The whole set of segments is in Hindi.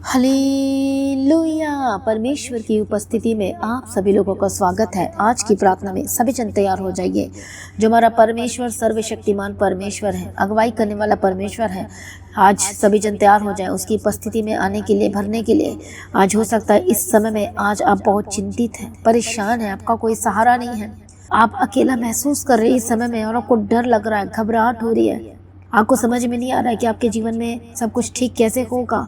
हालेलुया। परमेश्वर की उपस्थिति में आप सभी लोगों का स्वागत है। आज की प्रार्थना में सभी जन तैयार हो जाइए। जो हमारा परमेश्वर सर्वशक्तिमान परमेश्वर है, अगुवाई करने वाला परमेश्वर है, आज सभी जन तैयार हो जाए उसकी उपस्थिति में आने के लिए, भरने के लिए। आज हो सकता है इस समय में आज आप बहुत चिंतित हैं, परेशान हैं, आपका कोई सहारा नहीं है, आप अकेला महसूस कर रहे हैं इस समय में और आपको डर लग रहा है, घबराहट हो रही है, आपको समझ में नहीं आ रहा है कि आपके जीवन में सब कुछ ठीक कैसे होगा।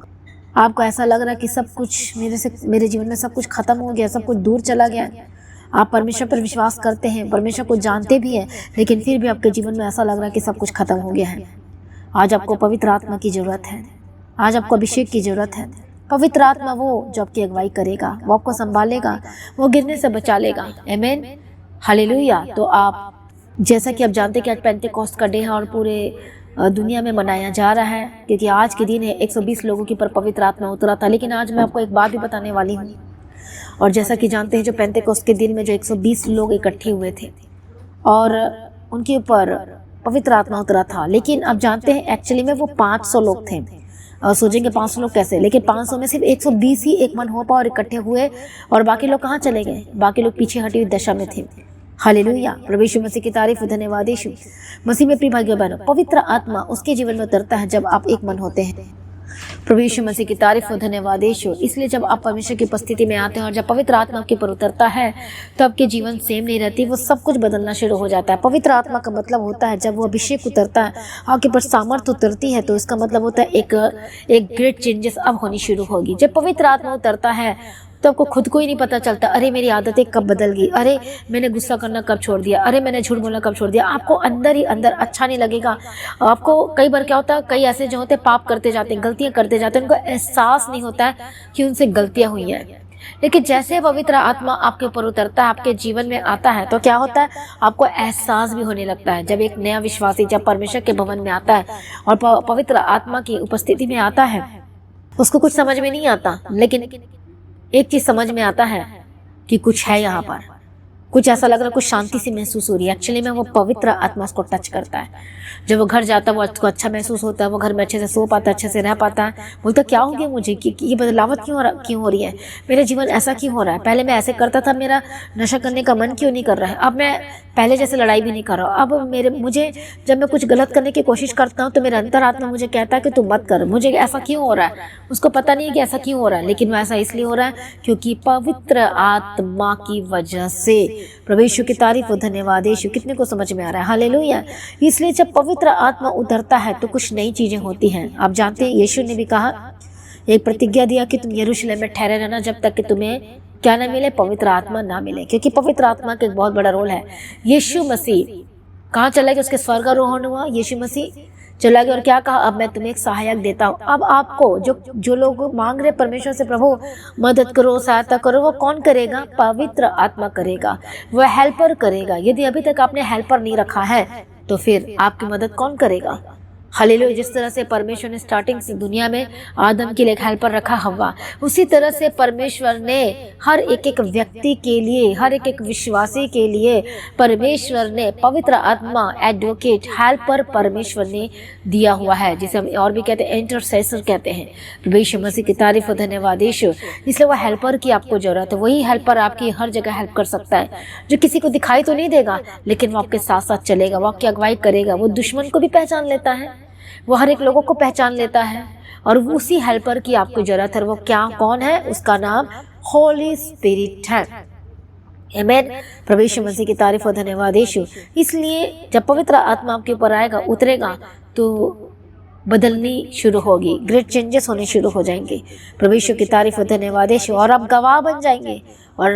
आपको ऐसा लग रहा है कि सब कुछ मेरे जीवन में सब कुछ खत्म हो गया, सब कुछ दूर चला गया। आप परमेश्वर पर विश्वास करते हैं, परमेश्वर को जानते भी हैं, लेकिन फिर भी आपके जीवन में ऐसा लग रहा है कि सब कुछ खत्म हो गया है। आज आपको पवित्र आत्मा की ज़रूरत है, आज आपको अभिषेक की ज़रूरत है। पवित्र आत्मा वो जो आपकी अगुवाई करेगा, वो आपको संभालेगा, वो गिरने से बचा लेगा। आमीन, हालेलुया। तो आप जैसा कि आप जानते हैं कि आज पेंटेकोस्ट का डे है और पूरे दुनिया में मनाया जा रहा है, क्योंकि आज के दिन है 120 लोगों के पर पवित्र आत्मा उतरा था। लेकिन आज मैं आपको एक बात भी बताने वाली हूँ। और जैसा कि जानते हैं, जो पेंटेकोस्ट के दिन में जो 120 लोग इकट्ठे हुए थे और उनके ऊपर पवित्र आत्मा उतरा था, लेकिन आप जानते हैं एक्चुअली में वो 500 लोग थे। और सोचेंगे 500 लोग कैसे, लेकिन 500 में सिर्फ 120 ही एक मन हो पाए और इकट्ठे हुए, और बाकी लोग कहाँ चले गए? बाकी लोग पीछे हटी हुई दशा में थे। हालेलुया, प्रभु यीशु मसीह की तारीफ, धन्यवाद यीशु मसीह में। प्रिय भाइयों बहनों, पवित्र आत्मा उसके जीवन में उतरता है जब आप एक मन होते हैं। प्रभु यीशु मसीह की तारीफ और धन्यवाद यीशु। इसलिए जब आप परमेश्वर की उपस्थिति में आते हैं और जब पवित्र आत्मा आपके ऊपर उतरता है तो आपके जीवन सेम नहीं रहती, वो सब कुछ बदलना शुरू हो जाता है। पवित्र आत्मा का मतलब होता है जब वो अभिषेक उतरता है, आपके ऊपर सामर्थ उतरती है, तो इसका मतलब होता है एक ग्रेट चेंजेस अब होनी शुरू होगी। जब पवित्र आत्मा उतरता है तो आपको खुद को ही नहीं पता चलता, अरे मेरी आदतें कब बदल गई, अरे मैंने गुस्सा करना कब छोड़ दिया, अरे मैंने झूठ बोलना कब छोड़ दिया। आपको अंदर ही अंदर अच्छा नहीं लगेगा। आपको कई बार क्या होता है, कई ऐसे जो होते हैं पाप करते जाते हैं, गलतियां करते जाते हैं, उनको एहसास नहीं होता है कि उनसे गलतियां हुई हैं। लेकिन जैसे पवित्र आत्मा आपके ऊपर उतरता है, आपके जीवन में आता है, तो क्या होता है, आपको एहसास भी होने लगता है। जब एक नया विश्वासी जब परमेश्वर के भवन में आता है और पवित्र आत्मा की उपस्थिति में आता है, उसको कुछ समझ में नहीं आता, लेकिन एक चीज समझ में आता है कि कुछ है यहाँ पर, कुछ ऐसा लग रहा है, कुछ शांति सी महसूस हो रही है। एक्चुअली में वो पवित्र आत्मा उसको टच करता है। जब वो घर जाता है वो उसको अच्छा महसूस होता है, वो घर में अच्छे से सो पाता है, अच्छे से रह पाता है। बोलता क्या हो गया मुझे कि ये बदलावट क्यों हो रही है, मेरे जीवन ऐसा क्यों हो रहा है? पहले मैं ऐसे करता था, मेरा नशा करने का मन क्यों नहीं कर रहा है, अब मैं पहले जैसे लड़ाई भी नहीं कर रहा हूँ। अब मुझे जब मैं कुछ गलत करने की कोशिश करता हूँ तो मेरा अंतरात्मा मुझे कहता है कि तू मत कर। मुझे ऐसा क्यों हो रहा है, उसको पता नहीं है कि ऐसा क्यों हो रहा है, लेकिन वो ऐसा इसलिए हो रहा है क्योंकि पवित्र आत्मा की वजह से। प्रभु यीशु की तारीफ और धन्यवाद यीशु। कितने को समझ में आ रहा है? हालेलुया। इसलिए जब पवित्र आत्मा उतरता है तो कुछ नई चीजें होती हैं। आप जानते हैं यीशु ने भी कहा, एक प्रतिज्ञा दिया कि तुम यरूशलेम में ठहरे रहना जब तक कि तुम्हें क्या ना मिले, पवित्र आत्मा ना मिले। क्योंकि पवित्र आत्मा का एक बहुत बड़ा रोल है। यीशु मसीह कहाँ चला गया? उसके स्वर्गारोहण हुआ, यीशु मसीह चला गया और क्या कहा, अब मैं तुम्हें एक सहायक देता हूँ। अब आपको जो लोग मांग रहे परमेश्वर से, प्रभु मदद करो, सहायता करो, वो कौन करेगा? पवित्र आत्मा करेगा, वो हेल्पर करेगा। यदि अभी तक आपने हेल्पर नहीं रखा है तो फिर आपकी मदद कौन करेगा? हालेलुया। जिस तरह से परमेश्वर ने स्टार्टिंग से दुनिया में आदम के लिए एक हेल्पर रखा, हव्वा, उसी तरह से परमेश्वर ने हर एक व्यक्ति के लिए, हर एक विश्वासी के लिए परमेश्वर ने पवित्र आत्मा, एडवोकेट, हेल्पर परमेश्वर ने दिया हुआ है, जिसे हम और भी कहते हैं इंटरसेसर कहते हैं। प्रभु यीशु मसीह की तारीफ और धन्यवाद यीशु। इसलिए वह हेल्पर की आपको जरूरत है। वही हेल्पर आपकी हर जगह हेल्प कर सकता है, जो किसी को दिखाई तो नहीं देगा लेकिन वो आपके साथ साथ चलेगा, वो आपकी अगुवाई करेगा, वो दुश्मन को भी पहचान लेता है, वो हर एक लोगों को पहचान लेता है। और उसी हेल्पर की आपको जरूरत है। वो कौन है? उसका नाम होली स्पिरिट है। आमीन। प्रभु यीशु मसीह की तारीफ और धन्यवाद यीशु। इसलिए जब पवित्र आत्मा आपके ऊपर आएगा, उतरेगा, तो बदलनी शुरू होगी, ग्रेट चेंजेस होने शुरू हो जाएंगे। प्रभु यीशु की तारीफ और धन्यवाद यीशु। और आप गवाह बन जाएंगे। और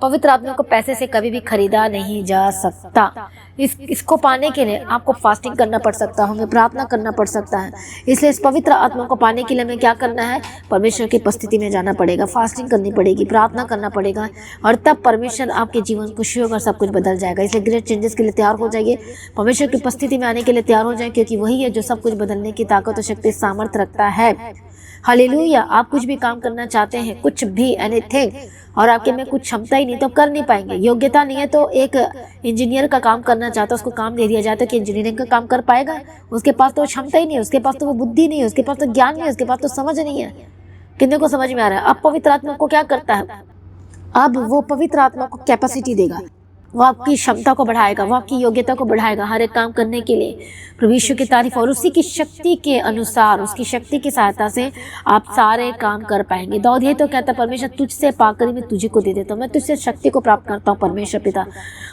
पवित्र आत्मा को पैसे से कभी भी खरीदा नहीं जा सकता। इसको पाने के लिए आपको फास्टिंग करना पड़ सकता है, हमें प्रार्थना करना पड़ सकता है। इसलिए इस पवित्र आत्मा को पाने के लिए हमें क्या करना है? परमेश्वर की उपस्थिति में जाना पड़ेगा, फास्टिंग करनी पड़ेगी, प्रार्थना करना पड़ेगा, और तब परमेश्वर आपके जीवन को शुरू कर सब कुछ बदल जाएगा। इसलिए ग्रेट चेंजेस के लिए तैयार हो जाइए, परमेश्वर की उपस्थिति में आने के लिए तैयार हो जाए, क्योंकि वही है जो सब कुछ बदलने की ताकत और शक्ति, सामर्थ्य रखता है। हालेलुया। आप कुछ भी काम करना चाहते हैं, कुछ भी, एनीथिंग, और आपके में कुछ क्षमता ही नहीं तो कर नहीं पाएंगे। योग्यता नहीं है तो एक इंजीनियर का काम करना चाहता है, उसको काम दे दिया जाता है कि इंजीनियरिंग का काम कर पाएगा, उसके पास तो क्षमता ही नहीं है, उसके पास तो वो बुद्धि नहीं है, उसके पास तो ज्ञान नहीं है, उसके पास तो समझ नहीं है। कितने को समझ में आ रहा है? अब पवित्र आत्मा को क्या करता है? अब वो पवित्र आत्मा को कैपेसिटी देगा, वो आपकी क्षमता को बढ़ाएगा, वो आपकी योग्यता को बढ़ाएगा हर एक काम करने के लिए। प्रभु यीशु की तारीफ। और उसी की शक्ति के अनुसार, उसकी शक्ति की सहायता से आप सारे काम कर पाएंगे। दाऊद ये तो कहता, परमेश्वर तुझसे पाकर मैं तुझे को दे देता हूँ, मैं तुझसे शक्ति को प्राप्त करता हूँ परमेश्वर पिता।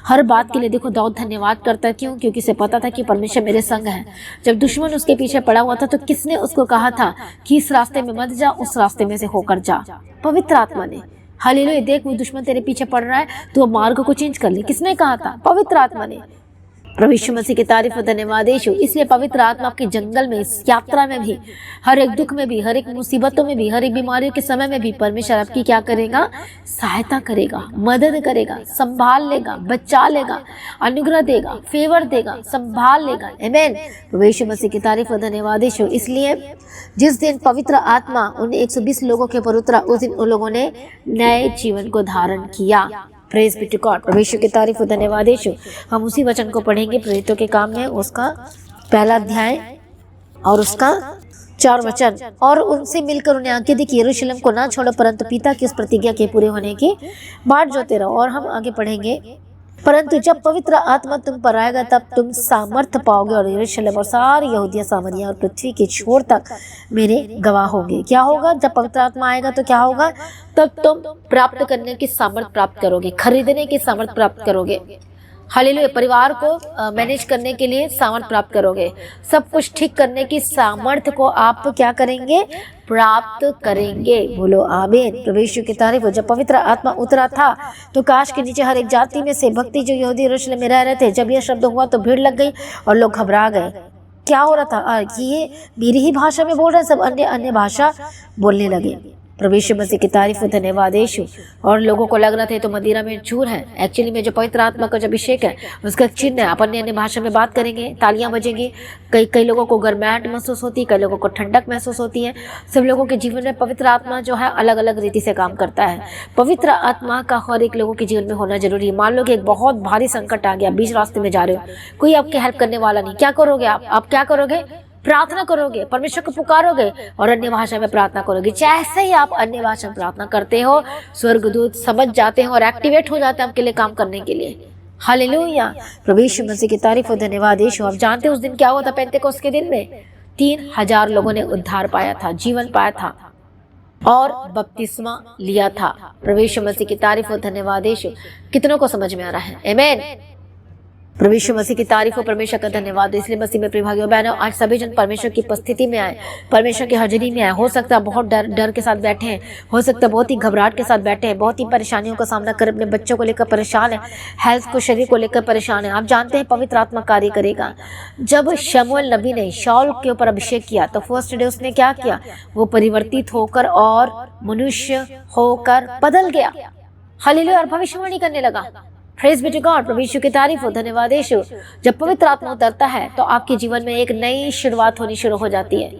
हर बात के लिए देखो दाऊद धन्यवाद करता है। क्यों? क्योंकि उसे पता था कि परमेश्वर मेरे संग है। जब दुश्मन उसके पीछे पड़ा हुआ था तो किसने उसको कहा था कि इस रास्ते में मत जा, उस रास्ते में से होकर जा? पवित्र आत्मा ने। हालेलुया। देख वो दुश्मन तेरे पीछे पड़ रहा है, तो मार्ग को चेंज कर ले। किसने कहा था? पवित्र आत्मा ने। प्रभु यीशु मसीह की तारीफ और धन्यवाद यीशु। इसलिए पवित्र आत्मा आपकी जंगल में, इस यात्रा में भी, हर एक दुख में भी, हर एक मुसीबतों में भी, हर एक बीमारियों के समय में भी परमेश्वर आपकी क्या करेगा? सहायता करेगा, मदद करेगा, संभाल लेगा, बचा लेगा, अनुग्रह देगा, फेवर देगा, संभाल लेगा। आमीन। प्रभु यीशु मसीह की तारीफ और धन्यवाद यीशु। इसलिए जिस दिन पवित्र आत्मा उन 120 लोगों के ऊपर उतरा, उस दिन उन लोगों ने नए जीवन को धारण किया। Praise be to god. प्रभु यीशु की तारीफ और धन्यवाद यीशु। हम उसी वचन को पढ़ेंगे प्रेरितों के काम में, उसका पहला अध्याय और उसका 4 वचन। और उनसे मिलकर उन्हें आज्ञा दी कि यरूशलेम को ना छोड़ो, परंतु पिता की उस प्रतिज्ञा के पूरे होने की बाट जोते रहो। और हम आगे पढ़ेंगे, परंतु जब पवित्र आत्मा तुम पर आएगा तब तुम सामर्थ्य पाओगे और यरूशलेम और सारी यहूदिया, सामरिया और पृथ्वी के छोर तक मेरे गवाह होंगे। क्या होगा? जब पवित्र आत्मा आएगा तो क्या होगा? तब तुम प्राप्त करने की सामर्थ्य प्राप्त करोगे, खरीदने की सामर्थ्य प्राप्त करोगे। हालेलुया। परिवार को मैनेज करने के लिए सामर्थ्य प्राप्त करोगे। सब कुछ ठीक करने की सामर्थ्य को आप क्या करेंगे? प्राप्त करेंगे। बोलो आमीन। प्रभु यीशु की तारीफ हो। जब पवित्र आत्मा उतरा था तो काश के नीचे हर एक जाति में से भक्ति जो यहूदी यरूशलेम में रह रहे थे, जब यह शब्द हुआ तो भीड़ लग गई और लोग घबरा गए। क्या हो रहा था? ये मेरी ही भाषा में बोल रहे हैं, सब अन्य अन्य भाषा बोलने लगे। प्रभु यीशु मसीह की तारीफ और धन्यवाद यीशु। और लोगों को लग रहा था तो मदिरा में चूर है। एक्चुअली में जो पवित्र आत्मा का जो अभिषेक है उसका चिन्ह है। अपन अन्य भाषा में बात करेंगे, तालियां बजेंगी। कई लोगों को गर्माहट महसूस होती है, कई लोगों को ठंडक महसूस होती है। सब लोगों के जीवन में पवित्र आत्मा जो है अलग अलग रीति से काम करता है। पवित्र आत्मा का हर एक लोगों के जीवन में होना जरूरी है। मान लो कि एक बहुत भारी संकट आ गया, बीच रास्ते में जा रहे हो, कोई आपकी हेल्प करने वाला नहीं, क्या करोगे आप क्या करोगे? प्रार्थना करोगे, परमेश्वर को पुकारोगे और अन्य भाषा में प्रार्थना करोगे। जैसे ही आप अन्य भाषा में प्रार्थना करते हो, स्वर्गदूत समझ जाते हैं और एक्टिवेट हो जाते हैं आपके लिए काम करने के लिए। हालेलुया। प्रभु यीशु मसीह की तारीफ और धन्यवाद यीशु। आप जानते हैं उस दिन क्या हुआ था? पेंतेकोस्त के दिन में 3000 लोगों ने उद्धार पाया था, जीवन पाया था और बपतिस्मा लिया था। प्रभु यीशु मसीह की तारीफ और धन्यवाद यीशु। कितनों को समझ में आ रहा है? आमीन। प्रभु यीशु मसीह की तारीफ हो, परमेश्वर का धन्यवाद। इसलिए मसीह में प्रिय भाइयों बहनों, आज सभी जन परमेश्वर की उपस्थिति में आए, परमेश्वर की हाजिरी में आए। हो सकता है बहुत डर के साथ बैठे हैं, हो सकता है बहुत ही घबराहट के साथ बैठे हैं, बहुत ही परेशानियों का सामना कर, अपने बच्चों को लेकर परेशान है, हेल्थ को, शरीर को लेकर परेशान है। आप जानते हैं पवित्र आत्मा कार्य करेगा। जब शमूएल नबी ने शाऊल के ऊपर अभिषेक किया तो फर्स्ट डे उसने क्या किया? वो परिवर्तित होकर और मनुष्य होकर बदल गया। हालेलुया। और भविष्यवाणी करने लगा। Praise be to god. प्रभु यीशु की तारीफ हो, धन्यवाद यीशु। जब पवित्र आत्मा उतरता है तो आपके जीवन में एक नई शुरुआत होनी शुरू हो जाती है,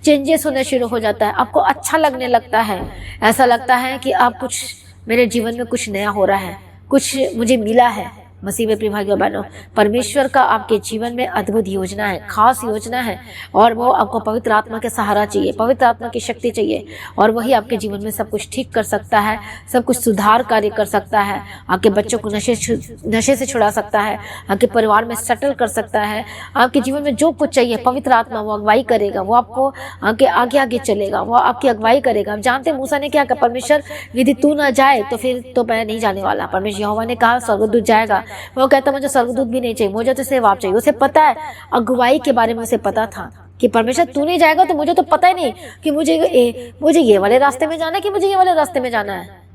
चेंजेस होने शुरू हो जाता है, आपको अच्छा लगने लगता है। ऐसा लगता है कि आप कुछ, मेरे जीवन में कुछ नया हो रहा है, कुछ मुझे मिला है। मसीह में प्रिय भाइयों बहनों, परमेश्वर का आपके जीवन में अद्भुत योजना है, खास योजना है, और वो आपको पवित्र आत्मा के सहारा चाहिए, पवित्र आत्मा की शक्ति चाहिए, और वही आपके जीवन में सब कुछ ठीक कर सकता है, सब कुछ सुधार कार्य कर सकता है, आपके बच्चों को नशे से छुड़ा सकता है, आपके परिवार में सेटल कर सकता है। आपके जीवन में जो कुछ चाहिए पवित्र आत्मा वो अगुवाई करेगा, वो आपको आगे आगे चलेगा, वो आपकी अगुवाई करेगा। आप जानते हैं मूसा ने क्या कहा? परमेश्वर यदि तू ना जाए तो फिर तो मैं नहीं जाने वाला। परमेश्वर यहोवा ने कहा स्वर्गदूत जाएगा, वो कहता मुझे स्वर्गदूत भी नहीं चाहिए, मुझे तो सिर्फ आप चाहिए। उसे पता है, अगुवाई के बारे में उसे पता था कि परमेश्वर तू नहीं जाएगा तो मुझे तो पता ही नहीं कि मुझे ये वाले रास्ते में जाना है कि मुझे ये वाले रास्ते में जाना है।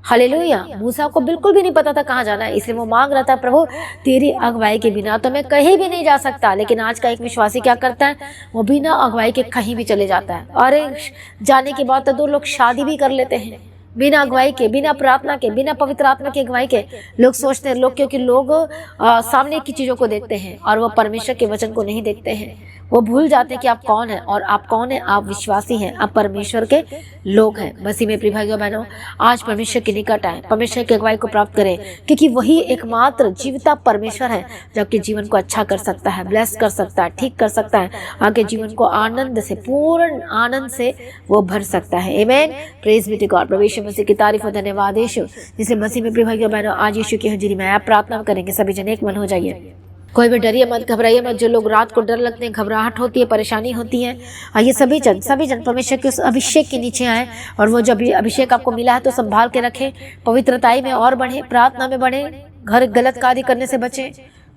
हालेलुया। मूसा को बिल्कुल भी नहीं पता था कहाँ जाना है, इसलिए वो मांग रहा था, प्रभु तेरी अगुवाई के बिना तो मैं कहीं भी नहीं जा सकता। लेकिन आज का एक विश्वासी क्या करता है? वो बिना अगुवाई के कहीं भी चले जाता है। अरे जाने के बाद तो 2 लोग शादी भी कर लेते हैं बिना अगुवाई के, बिना प्रार्थना के, बिना पवित्र आत्मा की अगुवाई के। लोग सोचते हैं, क्योंकि लोग सामने की चीज़ों को देखते हैं और वो परमेश्वर के वचन को नहीं देखते हैं। वो भूल जाते हैं कि आप कौन हैं और आप कौन हैं, आप विश्वासी हैं, आप परमेश्वर के लोग हैं। मसीह में प्रिय भाइयों बहनों, आज परमेश्वर के निकट आए, परमेश्वर की अगुवाई को प्राप्त करें, क्योंकि वही एकमात्र जीविता परमेश्वर है जो आपके जीवन को अच्छा कर सकता है, ब्लेस कर सकता है, ठीक कर सकता है, आपके जीवन को आनंद से, पूर्ण आनंद से वो भर सकता है। आमीन, प्रेज बी टू गॉड। प्रभु यीशु मसीह की तारीफ और धन्यवाद यीशु। जिसे मसीह में प्रिय भाइयों बहनों, आज यीशु की हज़ूरी में आप प्रार्थना करेंगे, सभी जन एक मन हो जाइए। कोई भी डरिए मत, घबराइए मत। जो लोग रात को डर लगते हैं, घबराहट होती है, परेशानी होती है, आइए सभी जन परमेश्वर के उस अभिषेक के नीचे आए और वो जब अभिषेक आपको मिला है तो संभाल के रखें, पवित्रताई में और बढ़े, प्रार्थना में बढ़े, घर गलत कार्य करने से बचें,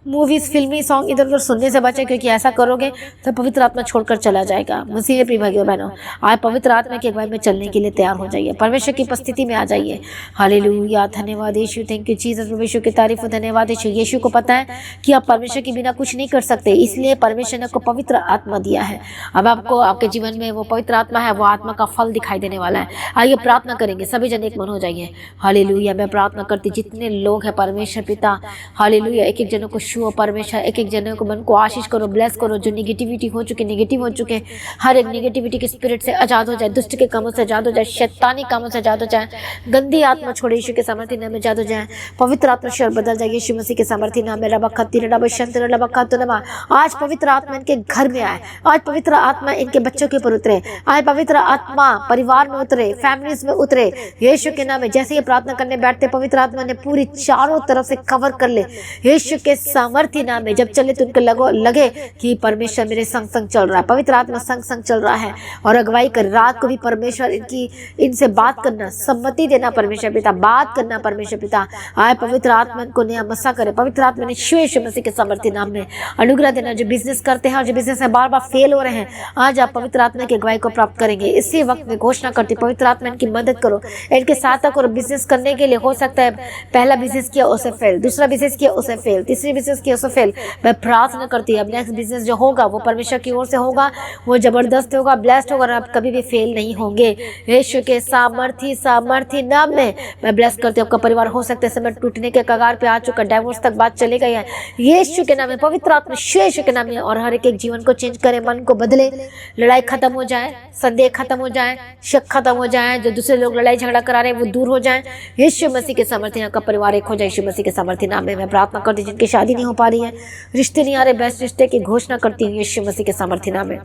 मूवीज फिल्मी सॉन्ग इधर उधर सुनने से बचें, क्योंकि ऐसा करोगे तो पवित्र आत्मा छोड़कर चला जाएगा। मसीह में प्रिय भाइयों बहनों, आज पवित्र आत्मा की अगुवाई में चलने के लिए तैयार हो जाइए, परमेश्वर की उपस्थिति में आ जाइए। हालेलुया, धन्यवाद यीशु, थैंक यू जीसस। परमेश्वर की तारीफ और धन्यवाद यीशु। यीशु को पता है कि आप परमेश्वर के बिना कुछ नहीं कर सकते, इसलिए परमेश्वर ने आपको पवित्र आत्मा दिया है। अब आपको आपके जीवन में वो पवित्र आत्मा है, वो आत्मा का फल दिखाई देने वाला है। आइए प्रार्थना करेंगे, सभी जन एक मन हो जाइए। हालेलुया, मैं प्रार्थना करती जितने लोग हैं परमेश्वर पिता, हालेलुया, एक एक जनों को छुओ परमेश्वर, एक एक जनों को मन को आशीष करो, ब्लेस करो। जो निगेटिविटी हो चुके, नेगेटिव हो चुके, हर एक नेगेटिविटी के स्पिरिट से आजाद हो जाए, दुष्ट के कामों से आजाद हो जाए, शैतानी कामों से आजाद हो जाए, गंदी आत्मा छोड़े यीशु के सामर्थ्य नाम में आजाद हो जाए, पवित्र आत्मा शरीर बदल जाए यीशु मसीह के सामर्थ्य नाम में। रबा खत्ती रबा शंतर रबा खत्तुनमा, आज पवित्र आत्मा इनके घर में आए, आज पवित्र आत्मा इनके बच्चों के ऊपर उतरे, आज पवित्र आत्मा परिवार में उतरे, फैमिलीज में उतरे यीशु के नाम में। जैसे ये प्रार्थना करने बैठते, पवित्र आत्मा ने पूरी चारों तरफ से कवर कर ले यीशु के सामर्थ्य नाम में। जब चले तो उनको लगे कि परमेश्वर मेरे संग संग चल रहा है, पवित्र आत्मा संग संग चल रहा है और अगुवाई कर। रात को भी परमेश्वर इनसे बात करना, सम्मति देना परमेश्वर पिता, बात करना परमेश्वर पिता। आए पवित्र आत्मा इनको नया मसा करे, पवित्र आत्मा ने यीशु मसीह के सामर्थ्य नाम में अनुग्रह देना। जो बिजनेस करते हैं और जो बिजनेस में बार बार फेल हो रहे हैं, आज आप पवित्र आत्मा की अगुवाई को प्राप्त करेंगे। इसी वक्त में घोषणा करती, पवित्र आत्मा इनकी मदद करो, इनके साथ करो। बिजनेस करने के लिए हो सकता है पहला बिजनेस किया उसे फेल, दूसरा बिजनेस किया उसे फेल, तीसरी बिजनेस किया उसे फेल। मैं प्रार्थना करती हूँ अब नेक्स्ट बिजनेस जो होगा वो परमेश्वर की ओर से होगा, वो जबरदस्त होगा, ब्लेस्ड होगा और आप कभी भी फेल नहीं होंगे। यीशु के सामर्थी नाम में मैं ब्लेस करती हूँ। आपका परिवार हो सकता है समय टूटने के कगार पे आ चुका, डाइवोर्स तक बात चले गई है, यीशु के नाम में, पवित्र आत्मा यीशु के नाम में। और हर एक जीवन को चेंज करे, मन को बदले, लड़ाई खत्म हो जाए, संदेह खत्म हो जाए, शक खत्म हो जाए, जो दूसरे लोग लड़ाई झगड़ा करा रहे हैं वो दूर हो जाए। यीशु मसीह के सामर्थ्य नाम का परिवार एक हो जाए, यीशु मसीह के सामर्थ्य नाम में मैं प्रार्थना करती हूँ। जिनकी शादी नहीं हो पा रही है, रिश्ते नहीं आ रहे, बेस्ट रिश्ते की घोषणा करती हूँ यीशु मसीह के सामर्थ्य नाम में।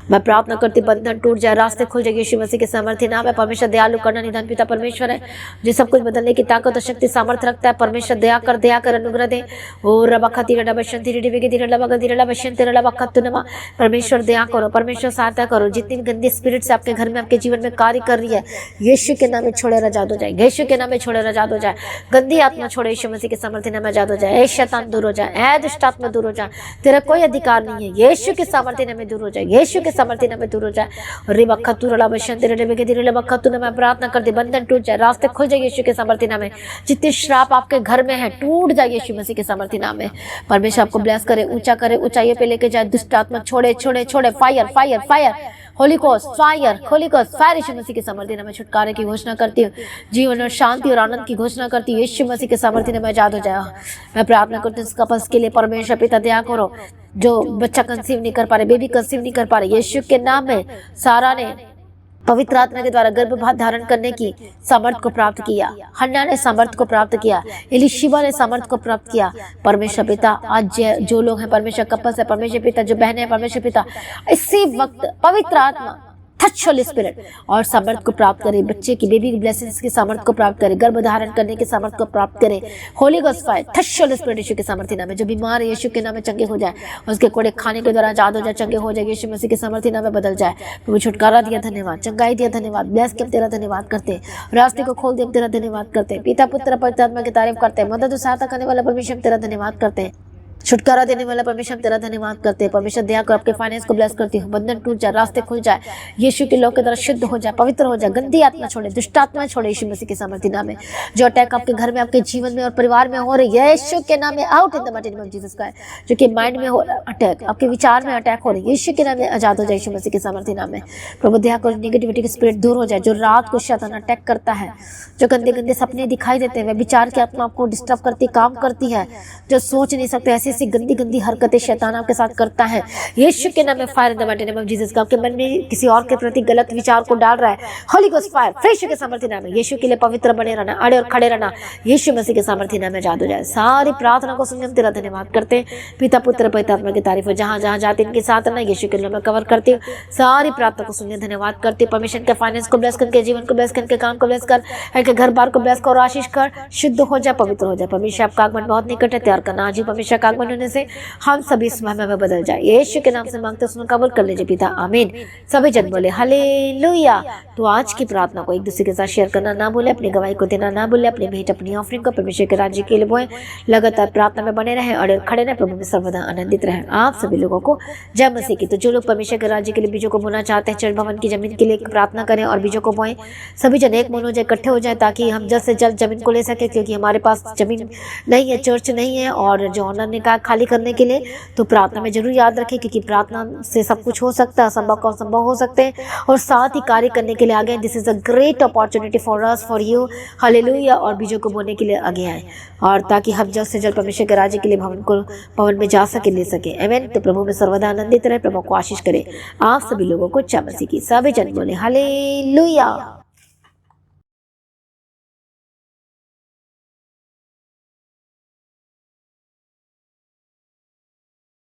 मैं प्रार्थना करती बंधन टूट जाए, रास्ते खुल जाए यीशु मसीह के सामर्थ्य नाम है। परमेश्वर दयालु करना निदान पिता परमेश्वर है, जो सब कुछ बदलने की ताकत और शक्ति सामर्थ्य रखता है। परमेश्वर दया कर अनुग्रह दे। ओ रबा खती रडा बशंती रीडी बेगे दिरला बगा दिरला बशंती रडा बखत्तुनमा, परमेश्वर दया करो, परमेश्वर सहायता करो। जितनी गंदी स्पिरिट से आपके घर में, आपके जीवन में कार्य कर रही है, यीशु के नाम में छोड़े आजाद हो जाए, यीशु के नाम में छोड़े आजाद हो जाए। गंदी आत्मा छोड़े यीशु मसीह के सामर्थ्य नाम में आजाद हो जाए। ऐ शैतान दूर हो जाए, ऐ दुष्ट आत्मा दूर हो जाए, तेरा कोई अधिकार नहीं है, यीशु के सामर्थ्य नाम में दूर हो जाए, यीशु के सामर्थ्य नाम में दूर हो जाए। मैं प्रार्थना करती बंधन टूट जाए, रास्ते खुल जाए यीशु के सामर्थ्य नाम में। जितने श्राप आपके घर में है टूट जाए यीशु मसीह के सामर्थ्य नाम में। परमेश्वर आपको ब्लेस करे, ऊंचा करे, ऊंचाइयों पे लेके जाए। दुष्ट आत्मा छोड़े छोड़े छोड़े, fire fire fire, holy ghost fire Yeshu Masih के सामर्थ्य नाम में। छुटकारे की घोषणा करती हूँ, जीवन और शांति और आनंद की घोषणा करती हूँ, यीशु मसीह के सामर्थ्य नाम में आजाद हो जाए। मैं प्रार्थना करती हूँ इस कपस के लिए, परमेश्वर पिता दया करो। जो बच्चा कंसीव नहीं कर पा रहे, बेबी कंसीव नहीं कर पा रहे, यीशु के नाम में सारा ने पवित्र आत्मा के द्वारा गर्भपात धारण करने की सामर्थ को प्राप्त किया, हन्ना ने सामर्थ को प्राप्त किया, एलिशिबा ने सामर्थ को प्राप्त किया। परमेश्वर पिता आज जो लोग हैं, परमेश्वर कपस है, परमेश्वर पिता जो बहनें हैं, परमेश्वर पिता इसी वक्त पवित्र आत्मा टच होली स्पिरिट और सामर्थ को प्राप्त करे, बच्चे की बेबी की ब्लेसिंग्स की सामर्थ को प्राप्त करे, गर्भ धारण करने की सामर्थ को प्राप्त करे। Holy ghost fire touch holy spirit Yeshu के सामर्थ्य नाम में। जो बीमार है यीशु के नाम में चंगे हो जाए, उसके कोड़े खाने के द्वारा आजाद हो जाए, चंगे हो जाए, यीशु मसीह के सामर्थ्य नाम में बदल जाए। प्रभु छुटकारा दिया धन्यवाद, चंगाई दिया धन्यवाद, ब्लेस के हम तेरा धन्यवाद करते हैं, रास्ते को खोल दिया हम तेरा धन्यवाद करते हैं, पिता पुत्र पवित्र आत्मा की तारीफ करते हैं, मदद और सहायता करने वाला परमेश्वर हम तेरा धन्यवाद करते हैं, छुटकारा देने वाला परमेश्वर तेरा धन्यवाद करते हैं। परमेश्वर दया कर आपके फाइनेंस को ब्लेस करती हूँ, बंधन टूट जाए, रास्ते खुल जाए, यीशु के लोग के द्वारा शुद्ध हो जाए, पवित्र हो जाए, गंदी आत्मा छोड़े, दुष्ट आत्मा छोड़े यीशु मसीह के सामर्थ्य नाम में। जो अटैक आपके घर में, आपके जीवन में और परिवार में हो रही है, यीशु के नाम में out in the mighty name of Jesus Christ. जो कि माइंड में हो अटैक, आपके विचार में अटैक हो रही है, यीशु के नाम में आजाद हो जाए, यीशु मसीह के सामर्थ्य नाम में। प्रभु दया कर नेगेटिविटी की स्पिरिट दूर हो जाए। जो रात को शैतान अटैक करता है, जो गंदे गंदे सपने दिखाई देते हैं, वह विचार की आत्मा आपको डिस्टर्ब करती, काम करती है, जो सोच नहीं सकते ऐसी ऐसी ऐसी गंदी गंदी हरकतें शैतान आपके साथ करता है, यीशु के नाम में fire in the mighty name of Jesus. आपके मन में किसी और के प्रति गलत विचार को डाल रहा है, होली गोस्ट फायर, यीशु के सामर्थ्य नाम में, यीशु के लिए पवित्र बने रहना, अड़े और खड़े रहना, यीशु मसीह के सामर्थ्य नाम में जादू जाए। सारी प्रार्थना को सुन हम तेरा धन्यवाद करते हैं। पिता पुत्र पवित्र आत्मा की तारीफ हो। जहाँ जहाँ जाते इनके साथ रहना, यीशु के नाम में कवर करते हो। सारी प्रार्थना को सुनने धन्यवाद करते। परमेश्वर के फाइनेंस को ब्लेस कर, जीवन को ब्लेस कर, इनके काम को ब्लेस कर, इनके घर बार को ब्लेस कर, आशीष कर, शुद्ध हो जाए, पवित्र हो जाए। परमेश्वर आपका आगमन बहुत निकट है, तैयार करना आज ही। परमेश्वर का आगमन होने से हम सभी इस महिमा में बदल जाए। यीशु के नाम से मांगते सुन कबूल कर लीजिए पिता, आमीन। सभी जन बोले हालेलुया। तो आज की प्रार्थना को एक दूसरे के साथ शेयर करना ना भूले, अपनी गवाही को देना ना भूले, अपनी भेंट अपनी ऑफरिंग को परमेश्वर के राज्य के लिए बोए। लगातार प्रार्थना में बने रहे और खड़े रहे, प्रभु में सर्वदा आनंदित रहे। आप सभी लोगों को जय मसीह की। तो जो लोग परमेश्वर के राज्य के लिए बीजों को बोना चाहते हैं, चरण भवन की जमीन के लिए प्रार्थना करें और बीजों को बोएं। सभी जन एक मन हो जाए, इकट्ठे हो जाए, ताकि हम जल्द से जल्द जमीन को ले सके, क्योंकि हमारे पास जमीन नहीं है, चर्च नहीं है। और जो ऑनर ने कहा खाली करने के लिए, तो प्रार्थना में जरूर याद रखें, क्योंकि प्रार्थना से सब कुछ हो सकता है, असंभव को संभव हो सकते हैं। और साथ ही कार्य करने के लिए आगे, this is a great opportunity for us, for you, hallelujah. और बीजों को बोने के लिए आगे आए, और ताकि हम जल्द से जल्द परमेश्वर के राज्य के लिए भवन में जा सके, ले सके। आमीन। तो प्रभु में सर्वदा आनंदित रहे, प्रभु को आशीष करे। आप सभी लोगों को जय मसीह की। सभी जन बोले हालेलुया।